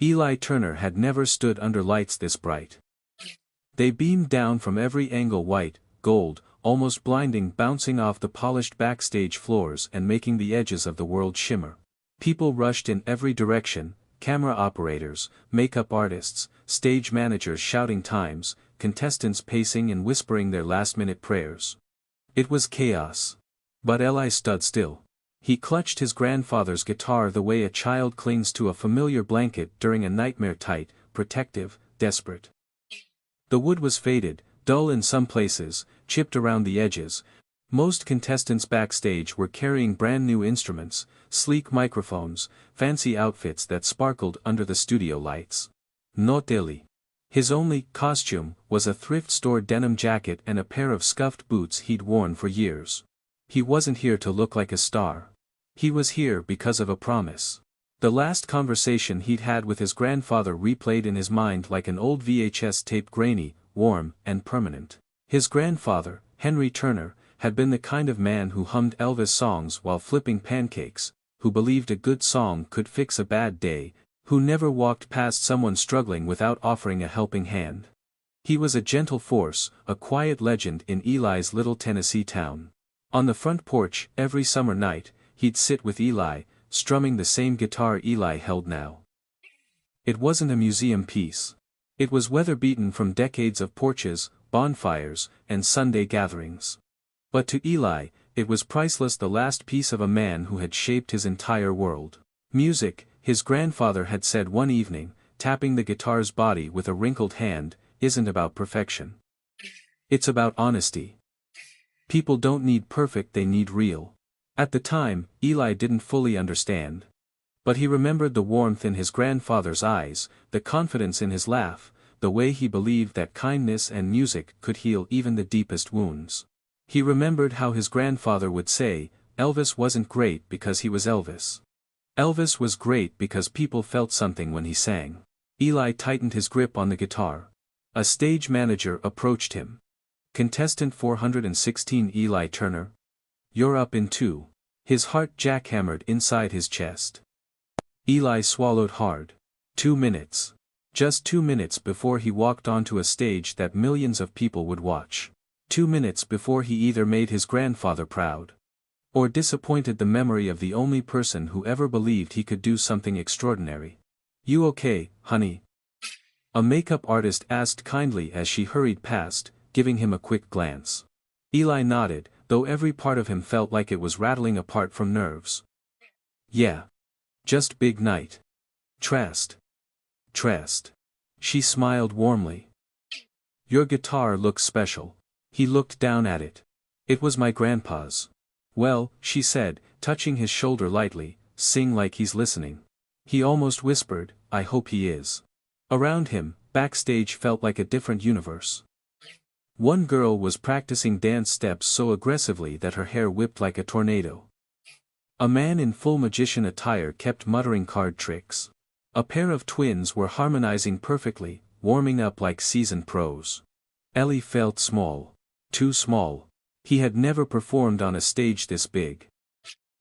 Eli Turner had never stood under lights this bright. They beamed down from every angle, white, gold, almost blinding, bouncing off the polished backstage floors and making the edges of the world shimmer. People rushed in every direction, camera operators, makeup artists, stage managers shouting times, contestants pacing and whispering their last-minute prayers. It was chaos. But Eli stood still. He clutched his grandfather's guitar the way a child clings to a familiar blanket during a nightmare, tight, protective, desperate. The wood was faded, dull in some places, chipped around the edges. Most contestants backstage were carrying brand new instruments, sleek microphones, fancy outfits that sparkled under the studio lights. Not Eli. His only costume was a thrift store denim jacket and a pair of scuffed boots he'd worn for years. He wasn't here to look like a star. He was here because of a promise. The last conversation he'd had with his grandfather replayed in his mind like an old VHS tape, grainy, warm, and permanent. His grandfather, Henry Turner, had been the kind of man who hummed Elvis songs while flipping pancakes, who believed a good song could fix a bad day, who never walked past someone struggling without offering a helping hand. He was a gentle force, a quiet legend in Eli's little Tennessee town. On the front porch, every summer night, he'd sit with Eli, strumming the same guitar Eli held now. It wasn't a museum piece. It was weather-beaten from decades of porches, bonfires, and Sunday gatherings. But to Eli, it was priceless, the last piece of a man who had shaped his entire world. Music, his grandfather had said one evening, tapping the guitar's body with a wrinkled hand, isn't about perfection. It's about honesty. People don't need perfect, they need real. At the time, Eli didn't fully understand. But he remembered the warmth in his grandfather's eyes, the confidence in his laugh, the way he believed that kindness and music could heal even the deepest wounds. He remembered how his grandfather would say, Elvis wasn't great because he was Elvis. Elvis was great because people felt something when he sang. Eli tightened his grip on the guitar. A stage manager approached him. Contestant 416, Eli Turner. You're up in 2. His heart jackhammered inside his chest. Eli swallowed hard. 2 minutes. Just 2 minutes before he walked onto a stage that millions of people would watch. 2 minutes before he either made his grandfather proud or disappointed the memory of the only person who ever believed he could do something extraordinary. You okay, honey? A makeup artist asked kindly as she hurried past, giving him a quick glance. Eli nodded, though every part of him felt like it was rattling apart from nerves. Yeah. Just big night. Trust. She smiled warmly. Your guitar looks special. He looked down at it. It was my grandpa's. Well, she said, touching his shoulder lightly, sing like he's listening. He almost whispered, I hope he is. Around him, backstage felt like a different universe. One girl was practicing dance steps so aggressively that her hair whipped like a tornado. A man in full magician attire kept muttering card tricks. A pair of twins were harmonizing perfectly, warming up like seasoned pros. Eli felt small. Too small. He had never performed on a stage this big.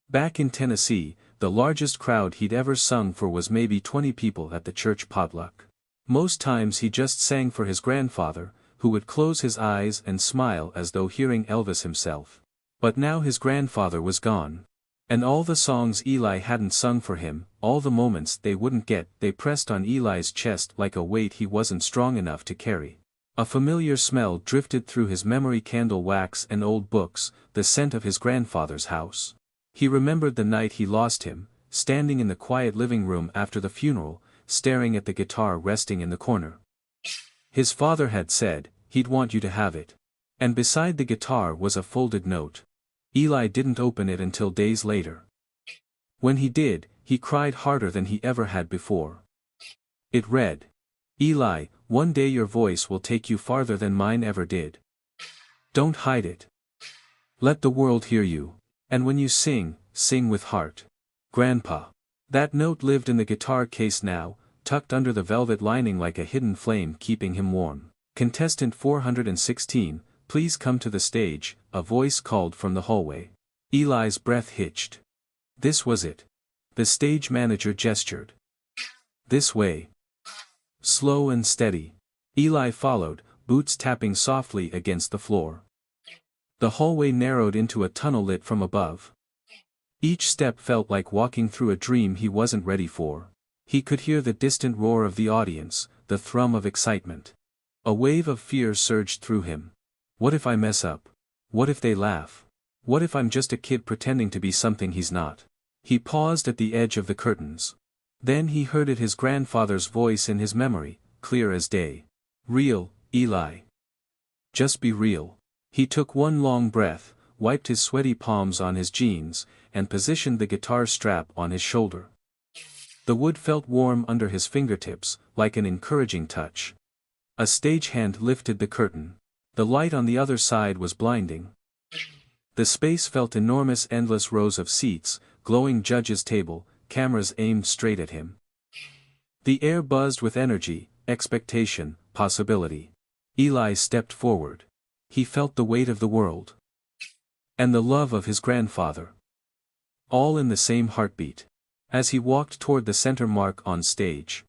Back in Tennessee, the largest crowd he'd ever sung for was maybe 20 people at the church potluck. Most times he just sang for his grandfather, who would close his eyes and smile as though hearing Elvis himself. But now his grandfather was gone. And all the songs Eli hadn't sung for him, all the moments they wouldn't get, they pressed on Eli's chest like a weight he wasn't strong enough to carry. A familiar smell drifted through his memory, candle wax and old books, the scent of his grandfather's house. He remembered the night he lost him, standing in the quiet living room after the funeral, staring at the guitar resting in the corner. His father had said, he'd want you to have it. And beside the guitar was a folded note. Eli didn't open it until days later. When he did, he cried harder than he ever had before. It read, Eli, one day your voice will take you farther than mine ever did. Don't hide it. Let the world hear you. And when you sing, sing with heart. Grandpa. That note lived in the guitar case now, tucked under the velvet lining like a hidden flame keeping him warm. Contestant 416, please come to the stage, a voice called from the hallway. Eli's breath hitched. This was it. The stage manager gestured. This way. Slow and steady. Eli followed, boots tapping softly against the floor. The hallway narrowed into a tunnel lit from above. Each step felt like walking through a dream he wasn't ready for. He could hear the distant roar of the audience, the thrum of excitement. A wave of fear surged through him. What if I mess up? What if they laugh? What if I'm just a kid pretending to be something he's not? He paused at the edge of the curtains. Then he heard his grandfather's voice in his memory, clear as day. Real, Eli. Just be real. He took one long breath, wiped his sweaty palms on his jeans, and positioned the guitar strap on his shoulder. The wood felt warm under his fingertips, like an encouraging touch. A stagehand lifted the curtain. The light on the other side was blinding. The space felt enormous, endless rows of seats, glowing judges' table, cameras aimed straight at him. The air buzzed with energy, expectation, possibility. Eli stepped forward. He felt the weight of the world. And the love of his grandfather. All in the same heartbeat. As he walked toward the center mark on stage.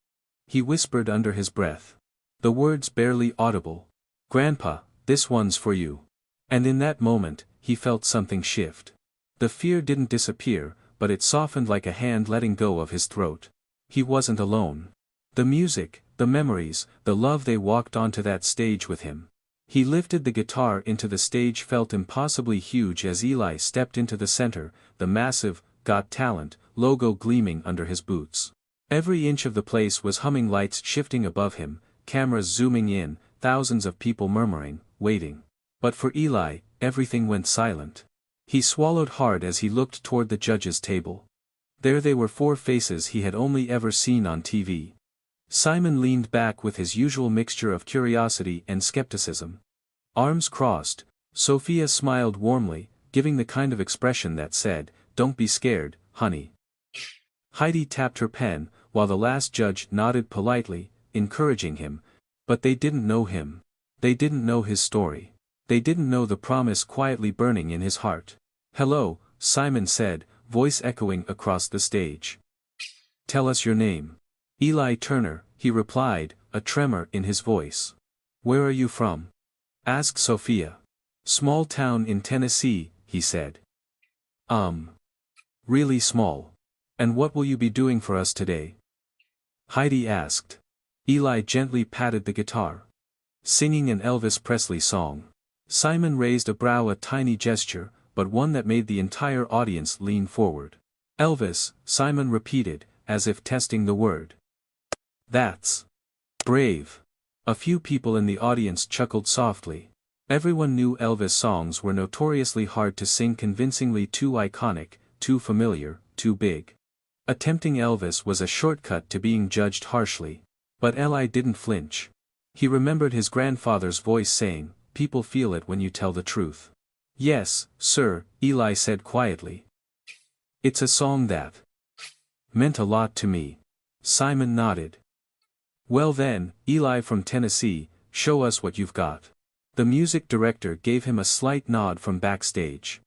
He whispered under his breath. The words barely audible. Grandpa, this one's for you. And in that moment, he felt something shift. The fear didn't disappear, but it softened like a hand letting go of his throat. He wasn't alone. The music, the memories, the love, they walked onto that stage with him. He lifted the guitar into the stage, felt impossibly huge as Eli stepped into the center, the massive, Got Talent, logo gleaming under his boots. Every inch of the place was humming, lights shifting above him, cameras zooming in, thousands of people murmuring, waiting. But for Eli, everything went silent. He swallowed hard as he looked toward the judges' table. There they were, 4 faces he had only ever seen on TV. Simon leaned back with his usual mixture of curiosity and skepticism. Arms crossed, Sophia smiled warmly, giving the kind of expression that said, "Don't be scared, honey." Heidi tapped her pen, while the last judge nodded politely, encouraging him. But they didn't know him. They didn't know his story. They didn't know the promise quietly burning in his heart. "Hello," Simon said, voice echoing across the stage. "Tell us your name." "Eli Turner," he replied, a tremor in his voice. "Where are you from?" asked Sophia. "Small town in Tennessee," he said. Really small. And what will you be doing for us today?" Heidi asked. Eli gently patted the guitar. "Singing an Elvis Presley song." Simon raised a brow, a tiny gesture, but one that made the entire audience lean forward. "Elvis," Simon repeated, as if testing the word. "That's brave." A few people in the audience chuckled softly. Everyone knew Elvis songs were notoriously hard to sing convincingly, too iconic, too familiar, too big. Attempting Elvis was a shortcut to being judged harshly. But Eli didn't flinch. He remembered his grandfather's voice saying, "People feel it when you tell the truth." "Yes, sir," Eli said quietly. "It's a song that meant a lot to me." Simon nodded. "Well then, Eli from Tennessee, show us what you've got." The music director gave him a slight nod from backstage.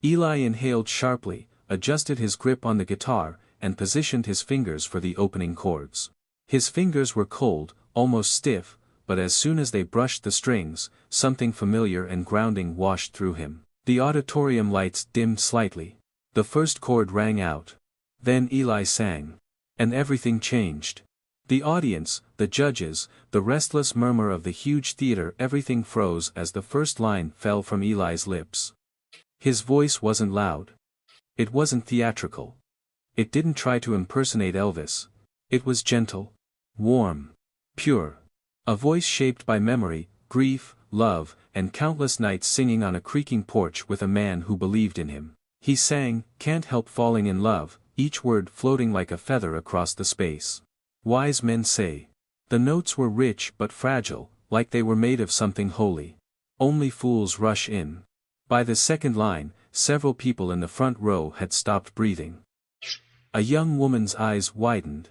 Eli inhaled sharply, adjusted his grip on the guitar, and positioned his fingers for the opening chords. His fingers were cold, almost stiff, but as soon as they brushed the strings, something familiar and grounding washed through him. The auditorium lights dimmed slightly. The first chord rang out. Then Eli sang. And everything changed. The audience, the judges, the restless murmur of the huge theater, everything froze as the first line fell from Eli's lips. His voice wasn't loud. It wasn't theatrical. It didn't try to impersonate Elvis. It was gentle, warm, pure. A voice shaped by memory, grief, love, and countless nights singing on a creaking porch with a man who believed in him. He sang, "Can't Help Falling in Love," each word floating like a feather across the space. Wise men say. The notes were rich but fragile, like they were made of something holy. Only fools rush in. By the second line, several people in the front row had stopped breathing. A young woman's eyes widened.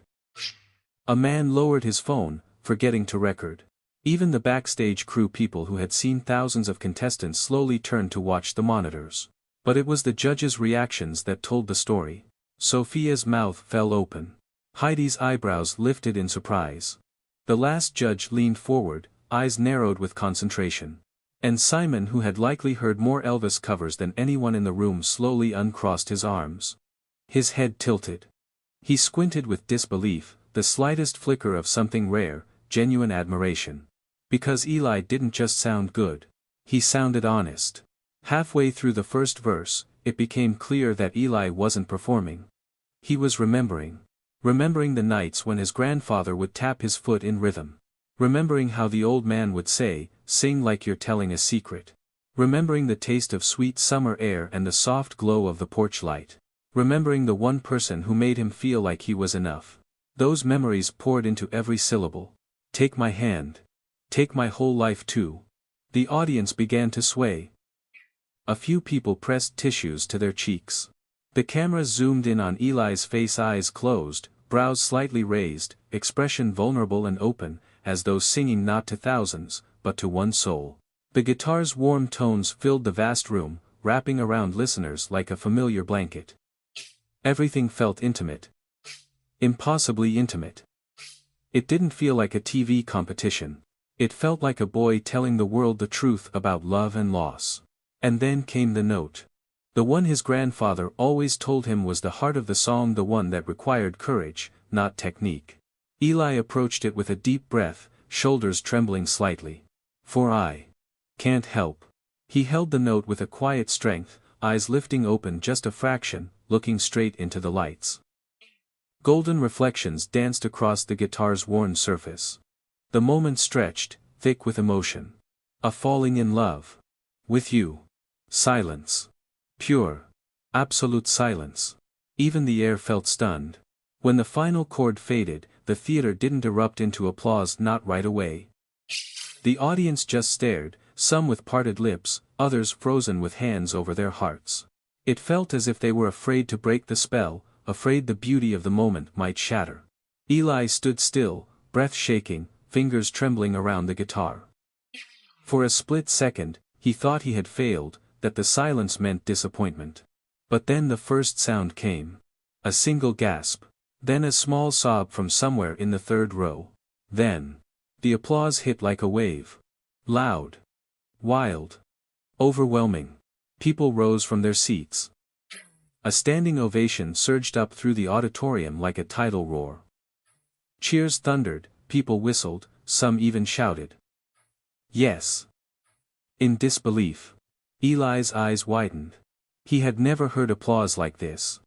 A man lowered his phone, forgetting to record. Even the backstage crew, people who had seen thousands of contestants, slowly turned to watch the monitors. But it was the judges' reactions that told the story. Sophia's mouth fell open. Heidi's eyebrows lifted in surprise. The last judge leaned forward, eyes narrowed with concentration. And Simon, who had likely heard more Elvis covers than anyone in the room, slowly uncrossed his arms. His head tilted. He squinted with disbelief, the slightest flicker of something rare, genuine admiration. Because Eli didn't just sound good. He sounded honest. Halfway through the first verse, it became clear that Eli wasn't performing. He was remembering. Remembering the nights when his grandfather would tap his foot in rhythm. Remembering how the old man would say, "Sing like you're telling a secret." Remembering the taste of sweet summer air and the soft glow of the porch light. Remembering the one person who made him feel like he was enough. Those memories poured into every syllable. Take my hand. Take my whole life too. The audience began to sway. A few people pressed tissues to their cheeks. The camera zoomed in on Eli's face, eyes closed, brows slightly raised, expression vulnerable and open, as though singing not to thousands, but to one soul. The guitar's warm tones filled the vast room, wrapping around listeners like a familiar blanket. Everything felt intimate. Impossibly intimate. It didn't feel like a TV competition. It felt like a boy telling the world the truth about love and loss. And then came the note. The one his grandfather always told him was the heart of the song, the one that required courage, not technique. Eli approached it with a deep breath, shoulders trembling slightly. For I can't help. He held the note with a quiet strength, eyes lifting open just a fraction, looking straight into the lights. Golden reflections danced across the guitar's worn surface. The moment stretched, thick with emotion. A falling in love. With you. Silence. Pure. Absolute silence. Even the air felt stunned. When the final chord faded, the theater didn't erupt into applause, not right away. The audience just stared, some with parted lips, others frozen with hands over their hearts. It felt as if they were afraid to break the spell, afraid the beauty of the moment might shatter. Eli stood still, breath shaking, fingers trembling around the guitar. For a split second, he thought he had failed, that the silence meant disappointment. But then the first sound came. A single gasp. Then a small sob from somewhere in the third row. Then the applause hit like a wave. Loud. Wild. Overwhelming. People rose from their seats. A standing ovation surged up through the auditorium like a tidal roar. Cheers thundered, people whistled, some even shouted. Yes. In disbelief. Eli's eyes widened. He had never heard applause like this.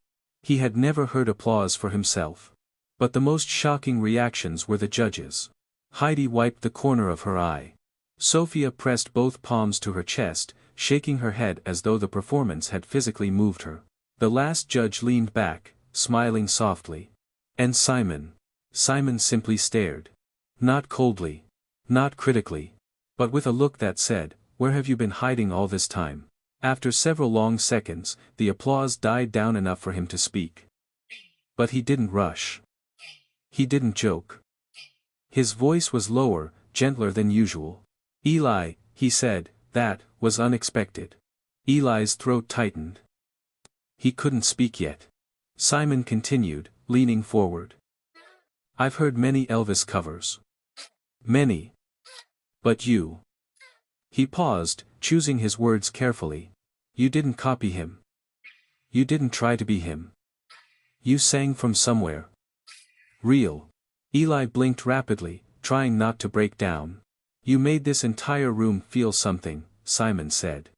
He had never heard applause for himself. But the most shocking reactions were the judges. Heidi wiped the corner of her eye. Sophia pressed both palms to her chest, shaking her head as though the performance had physically moved her. The last judge leaned back, smiling softly. And Simon. Simon simply stared. Not coldly. Not critically. But with a look that said, "Where have you been hiding all this time?" After several long seconds, the applause died down enough for him to speak. But he didn't rush. He didn't joke. His voice was lower, gentler than usual. "Eli," he said, "that was unexpected." Eli's throat tightened. He couldn't speak yet. Simon continued, leaning forward. "I've heard many Elvis covers. Many. But you." He paused, choosing his words carefully. "You didn't copy him. You didn't try to be him. You sang from somewhere. Real." Eli blinked rapidly, trying not to break down. "You made this entire room feel something," Simon said.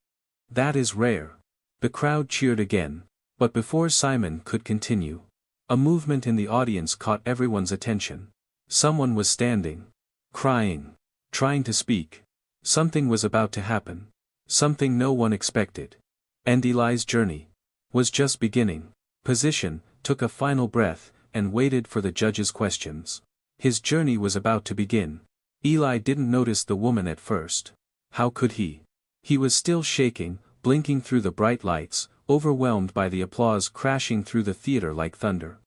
"That is rare." The crowd cheered again. But before Simon could continue, a movement in the audience caught everyone's attention. Someone was standing. Crying. Trying to speak. Something was about to happen. Something no one expected. And Eli's journey was just beginning. Position, took a final breath, and waited for the judge's questions. His journey was about to begin. Eli didn't notice the woman at first. How could he? He was still shaking, blinking through the bright lights, overwhelmed by the applause crashing through the theater like thunder.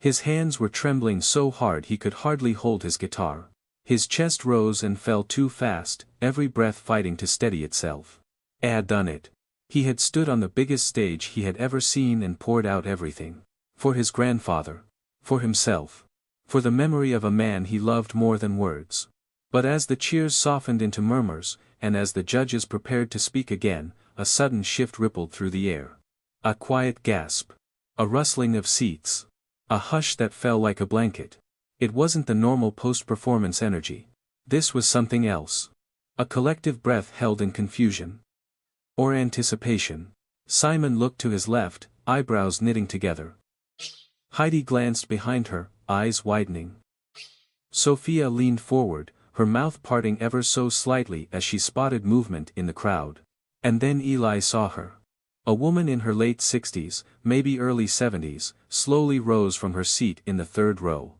His hands were trembling so hard he could hardly hold his guitar. His chest rose and fell too fast, every breath fighting to steady itself. Had done it. He had stood on the biggest stage he had ever seen and poured out everything. For his grandfather. For himself. For the memory of a man he loved more than words. But as the cheers softened into murmurs, and as the judges prepared to speak again, a sudden shift rippled through the air. A quiet gasp. A rustling of seats. A hush that fell like a blanket. It wasn't the normal post-performance energy. This was something else. A collective breath held in confusion. Or anticipation. Simon looked to his left, eyebrows knitting together. Heidi glanced behind her, eyes widening. Sophia leaned forward, her mouth parting ever so slightly as she spotted movement in the crowd. And then Eli saw her. A woman in her late 60s, maybe early 70s, slowly rose from her seat in the third row.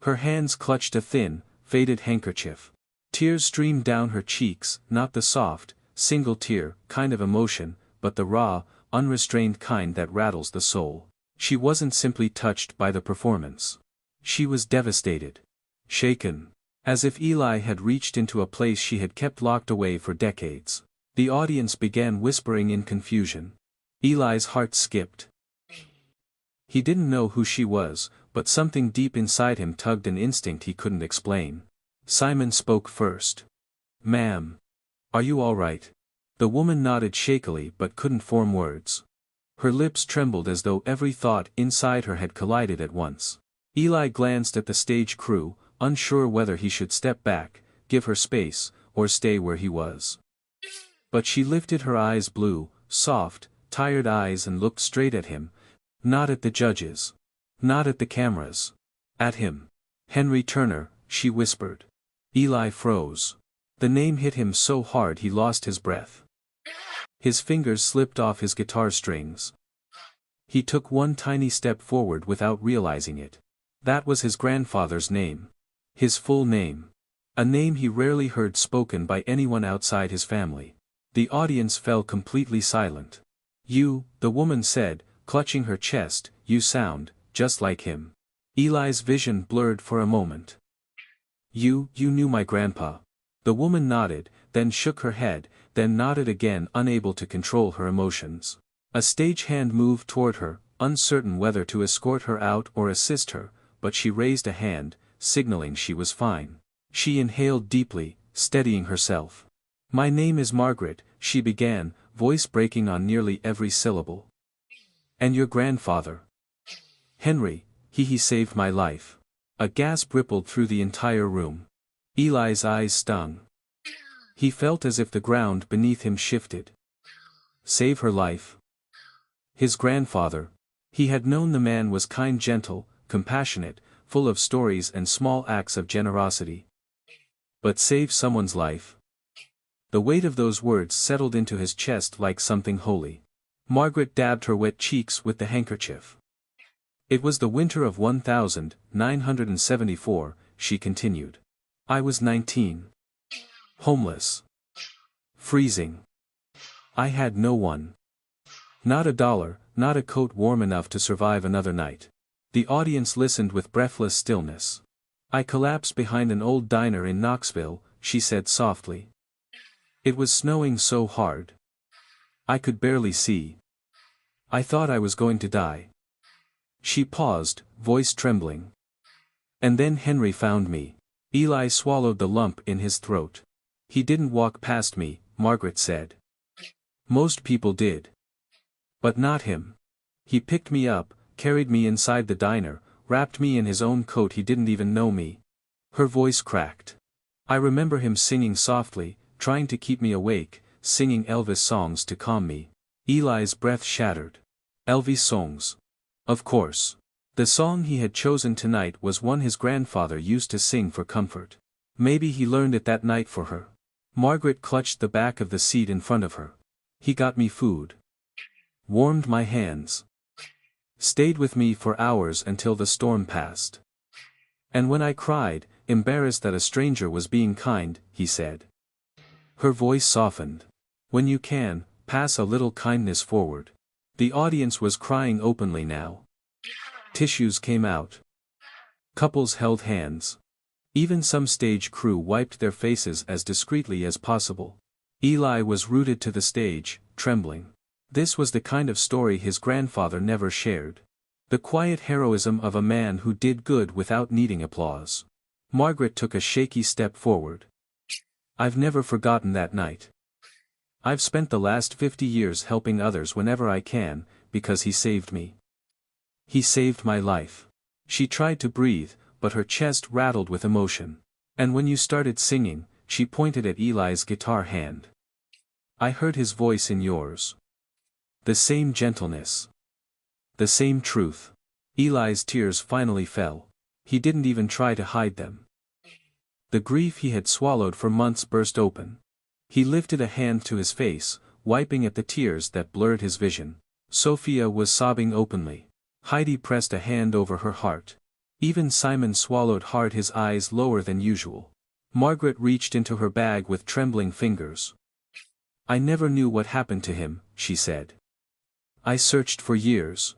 Her hands clutched a thin, faded handkerchief. Tears streamed down her cheeks, not the soft, single tear kind of emotion, but the raw, unrestrained kind that rattles the soul. She wasn't simply touched by the performance. She was devastated. Shaken. As if Eli had reached into a place she had kept locked away for decades. The audience began whispering in confusion. Eli's heart skipped. He didn't know who she was, but something deep inside him tugged an instinct he couldn't explain. Simon spoke first. "Ma'am. Are you all right?" The woman nodded shakily but couldn't form words. Her lips trembled as though every thought inside her had collided at once. Eli glanced at the stage crew, unsure whether he should step back, give her space, or stay where he was. But she lifted her eyes, blue, soft, tired eyes, and looked straight at him. Not at the judges. Not at the cameras. At him. "Henry Turner," she whispered. Eli froze. The name hit him so hard he lost his breath. His fingers slipped off his guitar strings. He took one tiny step forward without realizing it. That was his grandfather's name. His full name. A name he rarely heard spoken by anyone outside his family. The audience fell completely silent. "You," the woman said, clutching her chest, "you sound just like him." Eli's vision blurred for a moment. You knew my grandpa." The woman nodded, then shook her head, then nodded again, unable to control her emotions. A stagehand moved toward her, uncertain whether to escort her out or assist her, but she raised a hand, signaling she was fine. She inhaled deeply, steadying herself. "My name is Margaret," she began, voice breaking on nearly every syllable. "And your grandfather?" "Henry, he saved my life." A gasp rippled through the entire room. Eli's eyes stung. He felt as if the ground beneath him shifted. Save her life? His grandfather. He had known the man was kind, gentle, compassionate, full of stories and small acts of generosity. But save someone's life? The weight of those words settled into his chest like something holy. Margaret dabbed her wet cheeks with the handkerchief. "It was the winter of 1974, she continued. "I was 19. Homeless. Freezing. I had no one. Not a dollar, not a coat warm enough to survive another night." The audience listened with breathless stillness. "I collapsed behind an old diner in Knoxville," she said softly. "It was snowing so hard. I could barely see. I thought I was going to die." She paused, voice trembling. "And then Henry found me." Eli swallowed the lump in his throat. "He didn't walk past me," Margaret said. "Most people did. But not him. He picked me up, carried me inside the diner, wrapped me in his own coat. He didn't even know me." Her voice cracked. "I remember him singing softly, trying to keep me awake, singing Elvis songs to calm me." Eli's breath shattered. Elvis songs. Of course. The song he had chosen tonight was one his grandfather used to sing for comfort. Maybe he learned it that night for her. Margaret clutched the back of the seat in front of her. "He got me food. Warmed my hands. Stayed with me for hours until the storm passed. And when I cried, embarrassed that a stranger was being kind, he said." Her voice softened. "When you can, pass a little kindness forward." The audience was crying openly now. Tissues came out. Couples held hands. Even some stage crew wiped their faces as discreetly as possible. Eli was rooted to the stage, trembling. This was the kind of story his grandfather never shared. The quiet heroism of a man who did good without needing applause. Margaret took a shaky step forward. I've never forgotten that night. I've spent the last 50 years helping others whenever I can, because he saved me. He saved my life. She tried to breathe, but her chest rattled with emotion. And when you started singing, she pointed at Eli's guitar hand. I heard his voice in yours. The same gentleness. The same truth. Eli's tears finally fell. He didn't even try to hide them. The grief he had swallowed for months burst open. He lifted a hand to his face, wiping at the tears that blurred his vision. Sophia was sobbing openly. Heidi pressed a hand over her heart. Even Simon swallowed hard, his eyes lower than usual. Margaret reached into her bag with trembling fingers. I never knew what happened to him, she said. I searched for years.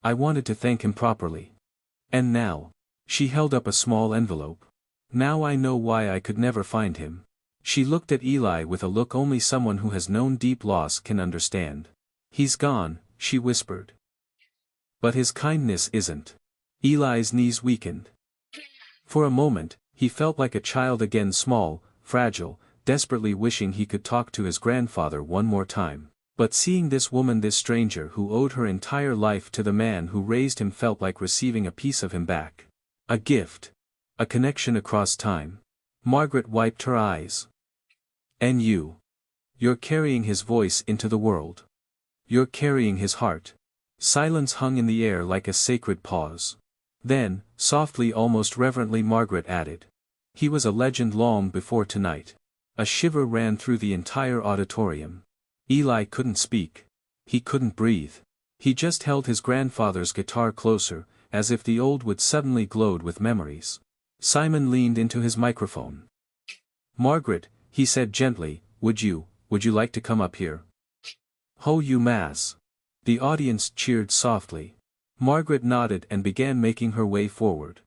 I wanted to thank him properly. And now. She held up a small envelope. Now I know why I could never find him. She looked at Eli with a look only someone who has known deep loss can understand. He's gone, she whispered. But his kindness isn't. Eli's knees weakened. For a moment, he felt like a child again, small, fragile, desperately wishing he could talk to his grandfather one more time. But seeing this woman, this stranger who owed her entire life to the man who raised him, felt like receiving a piece of him back. A gift. A connection across time. Margaret wiped her eyes. And you. You're carrying his voice into the world. You're carrying his heart. Silence hung in the air like a sacred pause. Then, softly, almost reverently, Margaret added. He was a legend long before tonight. A shiver ran through the entire auditorium. Eli couldn't speak. He couldn't breathe. He just held his grandfather's guitar closer, as if the old wood suddenly glowed with memories. Simon leaned into his microphone. Margaret, he said gently, would you like to come up here? Ho you mass. The audience cheered softly. Margaret nodded and began making her way forward.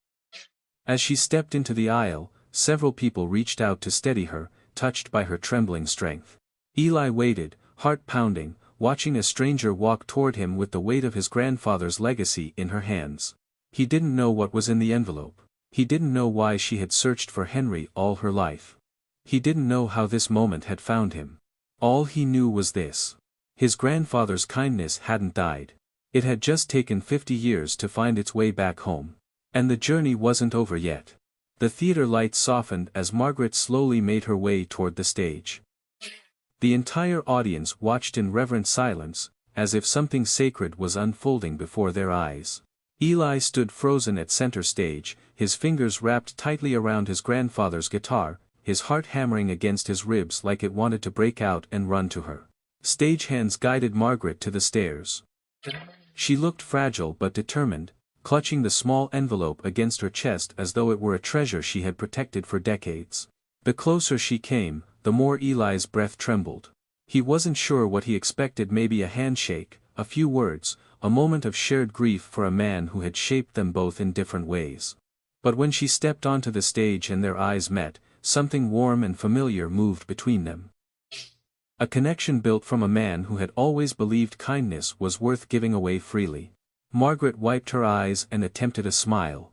As she stepped into the aisle, several people reached out to steady her, touched by her trembling strength. Eli waited, heart pounding, watching a stranger walk toward him with the weight of his grandfather's legacy in her hands. He didn't know what was in the envelope. He didn't know why she had searched for Henry all her life. He didn't know how this moment had found him. All he knew was this. His grandfather's kindness hadn't died. It had just taken 50 years to find its way back home. And the journey wasn't over yet. The theater lights softened as Margaret slowly made her way toward the stage. The entire audience watched in reverent silence, as if something sacred was unfolding before their eyes. Eli stood frozen at center stage, his fingers wrapped tightly around his grandfather's guitar, his heart hammering against his ribs like it wanted to break out and run to her. Stagehands guided Margaret to the stairs. She looked fragile but determined, clutching the small envelope against her chest as though it were a treasure she had protected for decades. The closer she came, the more Eli's breath trembled. He wasn't sure what he expected, maybe a handshake, a few words, a moment of shared grief for a man who had shaped them both in different ways. But when she stepped onto the stage and their eyes met, something warm and familiar moved between them. A connection built from a man who had always believed kindness was worth giving away freely. Margaret wiped her eyes and attempted a smile.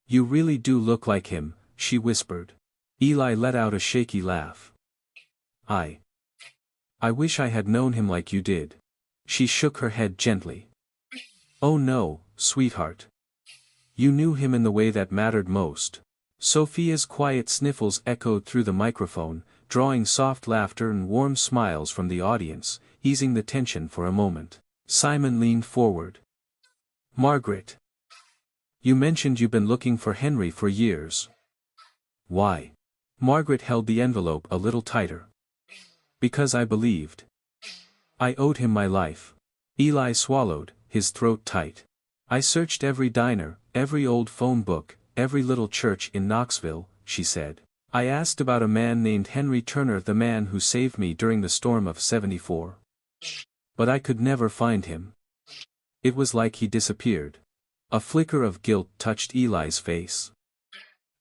You really do look like him, she whispered. Eli let out a shaky laugh. I wish I had known him like you did. She shook her head gently. Oh no, sweetheart. You knew him in the way that mattered most. Sophia's quiet sniffles echoed through the microphone, drawing soft laughter and warm smiles from the audience, easing the tension for a moment. Simon leaned forward. Margaret. You mentioned you've been looking for Henry for years. Why? Margaret held the envelope a little tighter. Because I believed. I owed him my life. Eli swallowed, his throat tight. I searched every diner, every old phone book, every little church in Knoxville, she said. I asked about a man named Henry Turner, the man who saved me during the storm of '74. But I could never find him. It was like he disappeared. A flicker of guilt touched Eli's face.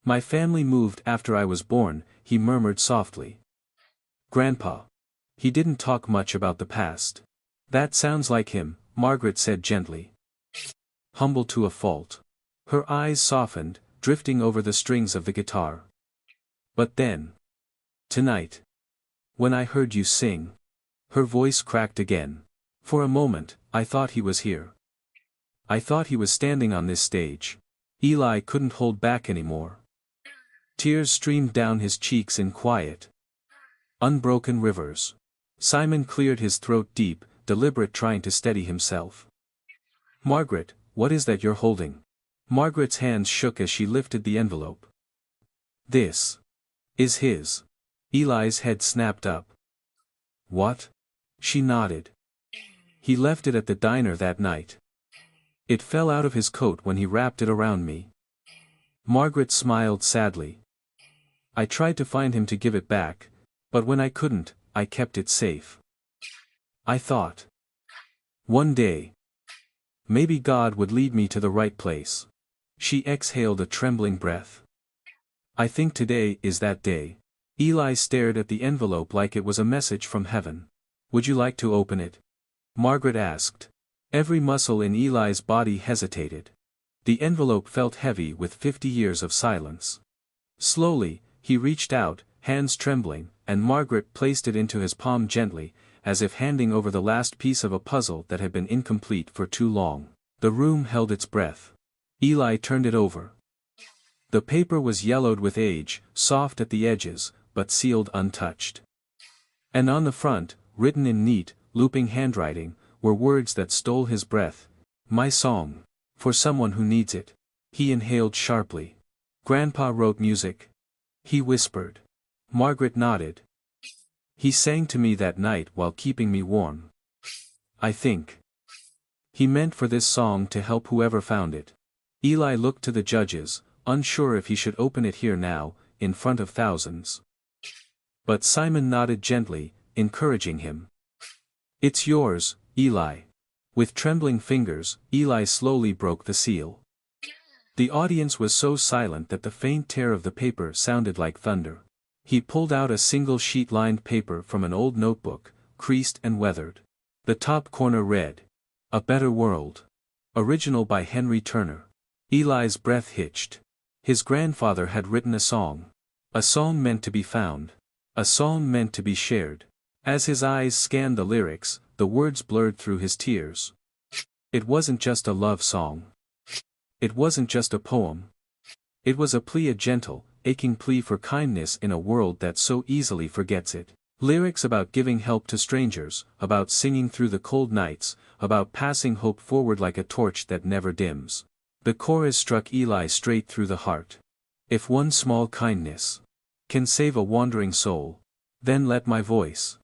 My family moved after I was born, he murmured softly. Grandpa. He didn't talk much about the past. That sounds like him, Margaret said gently. humble to a fault. Her eyes softened, drifting over the strings of the guitar. But then, tonight, when I heard you sing, her voice cracked again. For a moment, I thought he was here. I thought he was standing on this stage. Eli couldn't hold back anymore. Tears streamed down his cheeks in quiet, unbroken rivers. Simon cleared his throat deep, deliberate, trying to steady himself. "Margaret, what is that you're holding?" Margaret's hands shook as she lifted the envelope. "This is his." Eli's head snapped up. "What?" She nodded. "He left it at the diner that night. It fell out of his coat when he wrapped it around me." Margaret smiled sadly. "I tried to find him to give it back, but when I couldn't, I kept it safe. I thought, one day, maybe God would lead me to the right place." She exhaled a trembling breath. "I think today is that day." Eli stared at the envelope like it was a message from heaven. "Would you like to open it?" Margaret asked. Every muscle in Eli's body hesitated. The envelope felt heavy with 50 years of silence. Slowly, he reached out, hands trembling, and Margaret placed it into his palm gently, as if handing over the last piece of a puzzle that had been incomplete for too long. The room held its breath. Eli turned it over. The paper was yellowed with age, soft at the edges, but sealed untouched. And on the front, written in neat, looping handwriting, were words that stole his breath. "My song. For someone who needs it." He inhaled sharply. "Grandpa wrote music?" he whispered. Margaret nodded. "He sang to me that night while keeping me warm. I think he meant for this song to help whoever found it." Eli looked to the judges, unsure if he should open it here now, in front of thousands. But Simon nodded gently, encouraging him. "It's yours, Eli." With trembling fingers, Eli slowly broke the seal. The audience was so silent that the faint tear of the paper sounded like thunder. He pulled out a single sheet-lined paper from an old notebook, creased and weathered. The top corner read, "A Better World. Original by Henry Turner." Eli's breath hitched. His grandfather had written a song meant to be found. A song meant to be shared. As his eyes scanned the lyrics, the words blurred through his tears. It wasn't just a love song. It wasn't just a poem. It was a plea, a gentle, aching plea for kindness in a world that so easily forgets it. Lyrics about giving help to strangers, about singing through the cold nights, about passing hope forward like a torch that never dims. The chorus struck Eli straight through the heart. "If one small kindness can save a wandering soul, then let my voice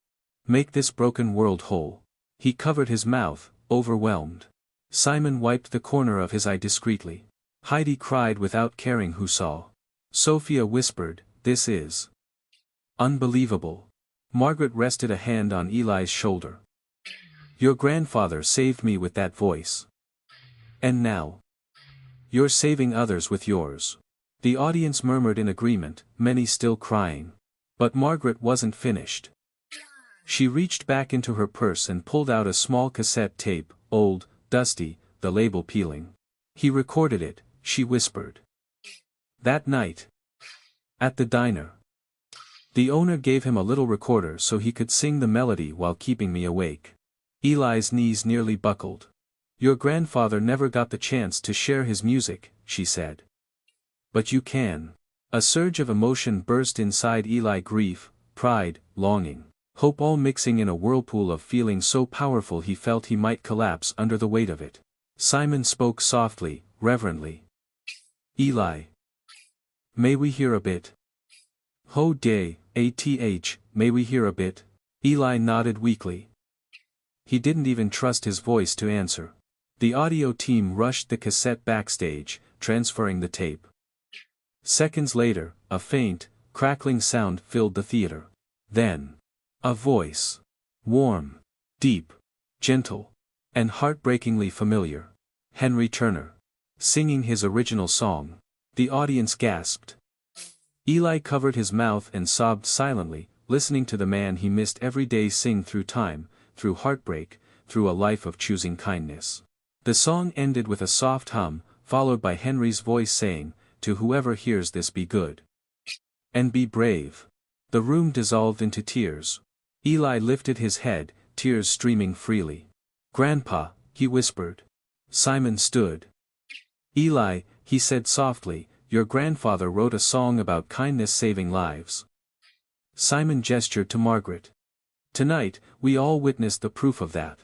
make this broken world whole." He covered his mouth, overwhelmed. Simon wiped the corner of his eye discreetly. Heidi cried without caring who saw. Sophia whispered, "This is unbelievable." Margaret rested a hand on Eli's shoulder. "Your grandfather saved me with that voice. And now you're saving others with yours." The audience murmured in agreement, many still crying. But Margaret wasn't finished. She reached back into her purse and pulled out a small cassette tape, old, dusty, the label peeling. "He recorded it," she whispered. "That night. At the diner. The owner gave him a little recorder so he could sing the melody while keeping me awake." Eli's knees nearly buckled. "Your grandfather never got the chance to share his music," she said. "But you can." A surge of emotion burst inside Eli: grief, pride, longing, hope, all mixing in a whirlpool of feeling so powerful he felt he might collapse under the weight of it. Simon spoke softly, reverently. "Eli, may we hear a bit?" "Ho day, may we hear a bit?" Eli nodded weakly. He didn't even trust his voice to answer. The audio team rushed the cassette backstage, transferring the tape. Seconds later, a faint, crackling sound filled the theater. Then, a voice. Warm, deep, gentle, and heartbreakingly familiar. Henry Turner. Singing his original song. The audience gasped. Eli covered his mouth and sobbed silently, listening to the man he missed every day sing through time, through heartbreak, through a life of choosing kindness. The song ended with a soft hum, followed by Henry's voice saying, "To whoever hears this, be good. And be brave." The room dissolved into tears. Eli lifted his head, tears streaming freely. "Grandpa," he whispered. Simon stood. "Eli," he said softly, "your grandfather wrote a song about kindness saving lives." Simon gestured to Margaret. "Tonight, we all witnessed the proof of that."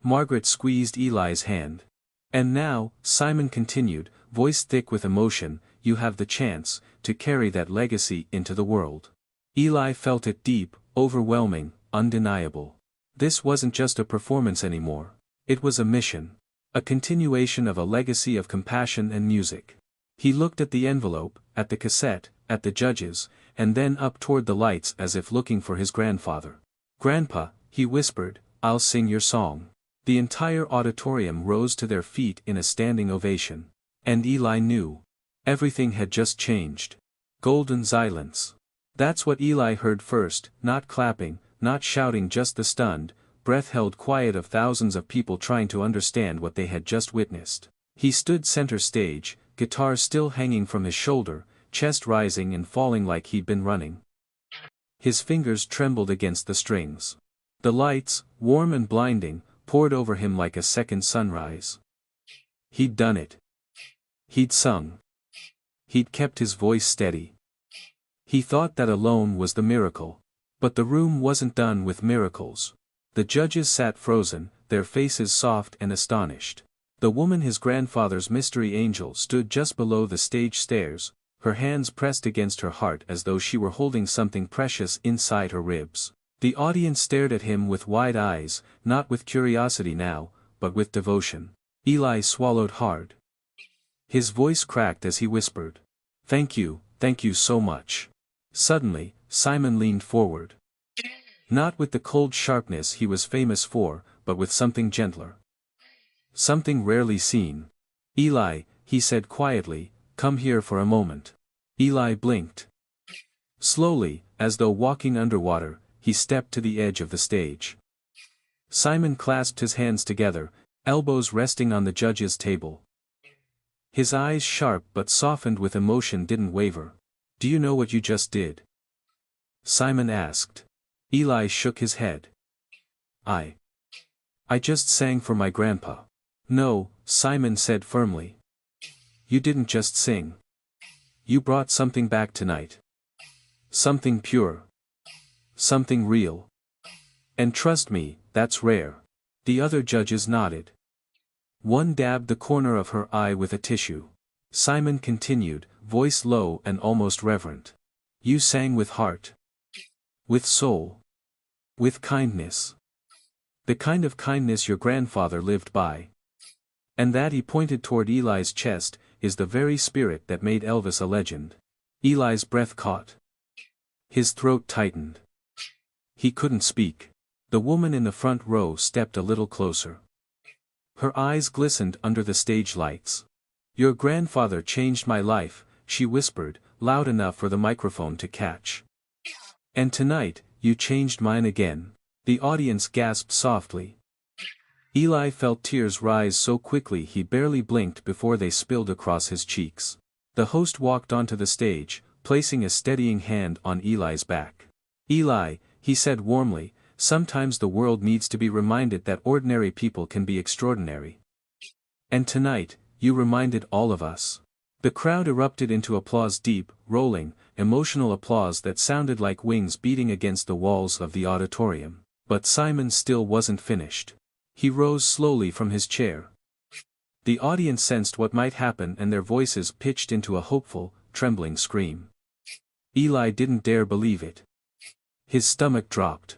Margaret squeezed Eli's hand. "And now," Simon continued, voice thick with emotion, "you have the chance to carry that legacy into the world." Eli felt it deep, overwhelming, undeniable. This wasn't just a performance anymore. It was a mission. A continuation of a legacy of compassion and music. He looked at the envelope, at the cassette, at the judges, and then up toward the lights as if looking for his grandfather. "Grandpa," he whispered, "I'll sing your song." The entire auditorium rose to their feet in a standing ovation. And Eli knew. Everything had just changed. Golden silence. That's what Eli heard first, not clapping, not shouting, just the stunned, breath-held quiet of thousands of people trying to understand what they had just witnessed. He stood center stage, guitar still hanging from his shoulder, chest rising and falling like he'd been running. His fingers trembled against the strings. The lights, warm and blinding, poured over him like a second sunrise. He'd done it. He'd sung. He'd kept his voice steady. He thought that alone was the miracle. But the room wasn't done with miracles. The judges sat frozen, their faces soft and astonished. The woman, his grandfather's mystery angel, stood just below the stage stairs, her hands pressed against her heart as though she were holding something precious inside her ribs. The audience stared at him with wide eyes, not with curiosity now, but with devotion. Eli swallowed hard. His voice cracked as he whispered, thank you so much." Suddenly, Simon leaned forward. Not with the cold sharpness he was famous for, but with something gentler. Something rarely seen. "Eli," he said quietly, "come here for a moment." Eli blinked. Slowly, as though walking underwater, he stepped to the edge of the stage. Simon clasped his hands together, elbows resting on the judge's table. His eyes, sharp but softened with emotion, didn't waver. "Do you know what you just did?" Simon asked. Eli shook his head. I just sang for my grandpa." "No," Simon said firmly. "You didn't just sing. You brought something back tonight. Something pure. Something real. And trust me, that's rare." The other judges nodded. One dabbed the corner of her eye with a tissue. Simon continued, voice low and almost reverent. "You sang with heart. With soul. With kindness. The kind of kindness your grandfather lived by. And that," he pointed toward Eli's chest, "is the very spirit that made Elvis a legend." Eli's breath caught. His throat tightened. He couldn't speak. The woman in the front row stepped a little closer. Her eyes glistened under the stage lights. "Your grandfather changed my life," she whispered, loud enough for the microphone to catch. "And tonight, you changed mine again." The audience gasped softly. Eli felt tears rise so quickly he barely blinked before they spilled across his cheeks. The host walked onto the stage, placing a steadying hand on Eli's back. "Eli," he said warmly, "sometimes the world needs to be reminded that ordinary people can be extraordinary. And tonight, you reminded all of us." The crowd erupted into applause, deep, rolling, emotional applause that sounded like wings beating against the walls of the auditorium. But Simon still wasn't finished. He rose slowly from his chair. The audience sensed what might happen and their voices pitched into a hopeful, trembling scream. Eli didn't dare believe it. His stomach dropped.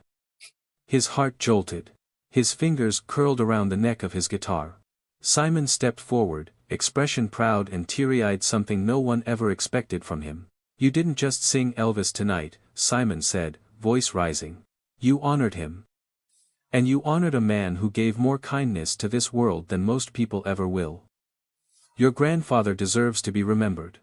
His heart jolted. His fingers curled around the neck of his guitar. Simon stepped forward, expression proud and teary-eyed, something no one ever expected from him. "You didn't just sing Elvis tonight," Simon said, voice rising. "You honored him. And you honored a man who gave more kindness to this world than most people ever will. Your grandfather deserves to be remembered.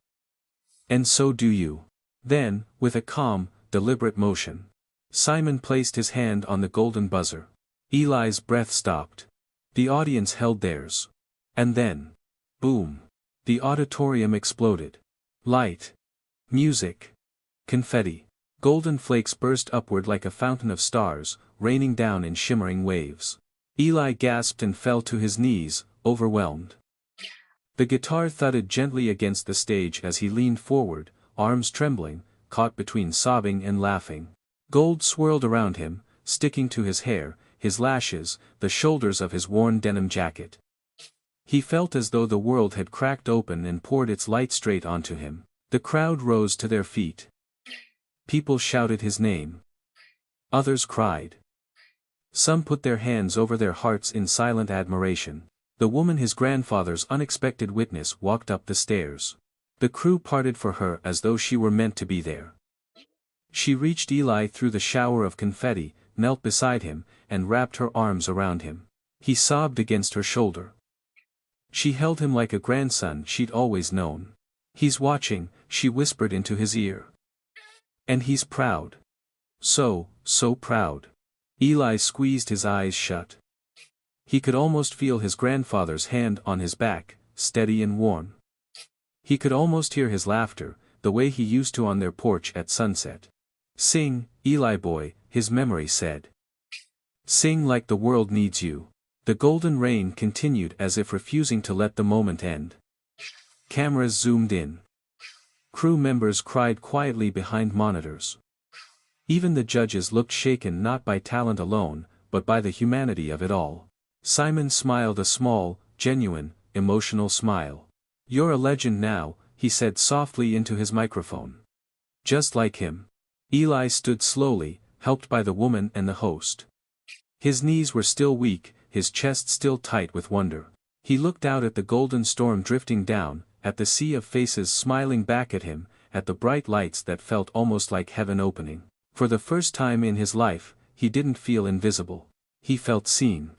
And so do you." Then, with a calm, deliberate motion, Simon placed his hand on the golden buzzer. Eli's breath stopped. The audience held theirs. And then, boom! The auditorium exploded. Light. Music. Confetti. Golden flakes burst upward like a fountain of stars, raining down in shimmering waves. Eli gasped and fell to his knees, overwhelmed. The guitar thudded gently against the stage as he leaned forward, arms trembling, caught between sobbing and laughing. Gold swirled around him, sticking to his hair, his lashes, the shoulders of his worn denim jacket. He felt as though the world had cracked open and poured its light straight onto him. The crowd rose to their feet. People shouted his name. Others cried. Some put their hands over their hearts in silent admiration. The woman, his grandfather's unexpected witness, walked up the stairs. The crew parted for her as though she were meant to be there. She reached Eli through the shower of confetti, knelt beside him, and wrapped her arms around him. He sobbed against her shoulder. She held him like a grandson she'd always known. "He's watching," she whispered into his ear. "And he's proud. So proud." Eli squeezed his eyes shut. He could almost feel his grandfather's hand on his back, steady and warm. He could almost hear his laughter, the way he used to on their porch at sunset. "Sing, Eli boy," his memory said. "Sing like the world needs you." The golden rain continued as if refusing to let the moment end. Cameras zoomed in. Crew members cried quietly behind monitors. Even the judges looked shaken, not by talent alone, but by the humanity of it all. Simon smiled, a small, genuine, emotional smile. "You're a legend now," he said softly into his microphone. "Just like him." Eli stood slowly, helped by the woman and the host. His knees were still weak, his chest still tight with wonder. He looked out at the golden storm drifting down, at the sea of faces smiling back at him, at the bright lights that felt almost like heaven opening. For the first time in his life, he didn't feel invisible. He felt seen.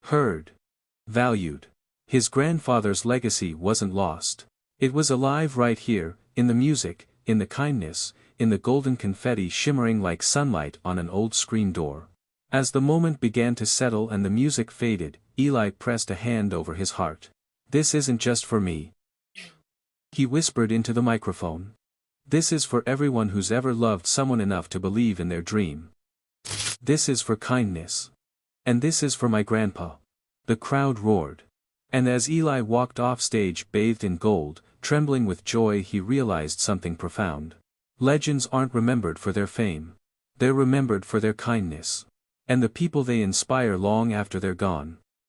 Heard. Valued. His grandfather's legacy wasn't lost. It was alive right here, in the music, in the kindness, in the golden confetti shimmering like sunlight on an old screen door. As the moment began to settle and the music faded, Eli pressed a hand over his heart. "This isn't just for me," he whispered into the microphone. "This is for everyone who's ever loved someone enough to believe in their dream. This is for kindness. And this is for my grandpa." The crowd roared. And as Eli walked off stage bathed in gold, trembling with joy, he realized something profound. Legends aren't remembered for their fame. They're remembered for their kindness. And the people they inspire long after they're gone.